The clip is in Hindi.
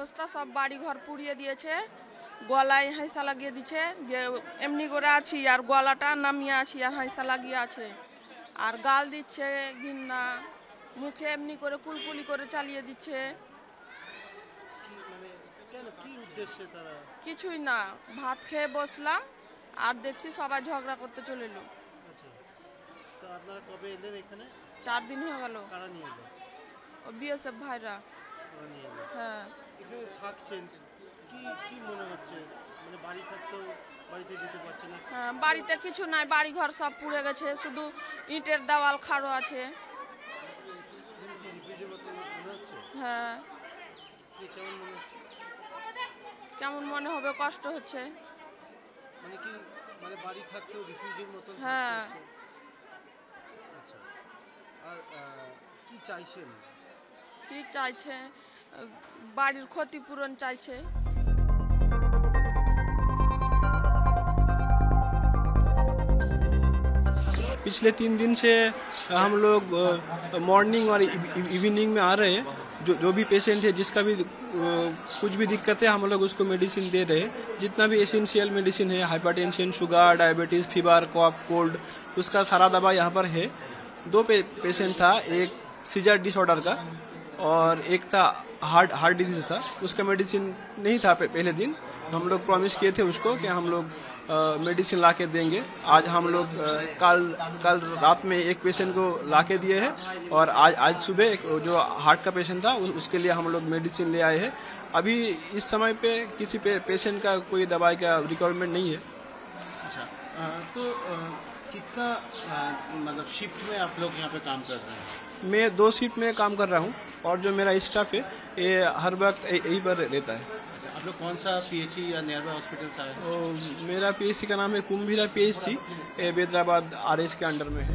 অবস্থা, সব বাড়ি ঘর পুড়িয়ে দিয়েছে, গলায় হাইসা লাগিয়ে দিচ্ছে, যে এমনি করে আছি আর গলাটা নামিয়ে আছি আর হাইসা লাগিয়ে আছে, আর গাল দিচ্ছে ঘিন্না, মুখে এমনি করে কুলকুলি করে চালিয়ে দিচ্ছে। কিছুই না, ভাত খেয়ে বসলাম আর দেখছি সবাই ঝগড়া করতে চলে এলো। 4 দিন হয়ে গেল। ও বিএসএফ ভাইরা। হ্যাঁ। এখানে থাকছেন, কি মনে হচ্ছে, মানে বাড়ি থাকতেও বাড়িতে যেতে পারছেন না? হ্যাঁ, বাড়িতে কিছু নাই, বাড়ি ঘর সব পুড়ে গেছে, শুধু ইটের দেওয়াল খাড়ো আছে। হ্যাঁ। কেমন মনে হবে, কষ্ট হচ্ছে। মানে কি, মানে বাড়ি থাকতেও রিফিউজির মতো? হ্যাঁ। আচ্ছা, আর কি চাইছেন? কি চাইছে, বাড়ির ক্ষতিপূরণ চাইছে। पिछले 3 दिन से हम लोग मॉर्निंग और इवनिंग में आ रहे हैं। जो भी पेशेंट है, जिसका भी कुछ भी दिक्कत है, हम लोग उसको मेडिसिन दे रहे हैं। जितना भी एसेंशियल मेडिसिन है, हाइपरटेंशन, शुगर, डायबिटीज़, फीवर, कॉफ, कोल्ड, उसका सारा दवा यहाँ पर है। 2 पेशेंट था, एक सीजर डिसऑर्डर का और एक था हार्ट डिजीज था। उसका मेडिसिन नहीं था पहले दिन। हम लोग प्रॉमिस किए थे उसको कि हम लोग मेडिसिन ला के देंगे। आज हम लोग कल रात में एक पेशेंट को ला के दिए हैं और आज सुबह जो हार्ट का पेशेंट था उसके लिए हम लोग मेडिसिन ले आए हैं। अभी इस समय पे किसी पेशेंट का कोई दवाई का रिक्वायरमेंट नहीं है। अच्छा, तो कितना मतलब शिफ्ट में आप लोग यहाँ पे काम कर रहे हैं? मैं 2 शिफ्ट में काम कर रहा हूँ और जो मेरा स्टाफ है ये हर वक्त यहीं पर रहता है। आप लोग कौन सा पीएचसी या नियर बाय हॉस्पिटल से आए हैं? मेरा पीएचसी का नाम है कुंभीरा पीएचसी, हैदराबाद आरएस के अंडर में है।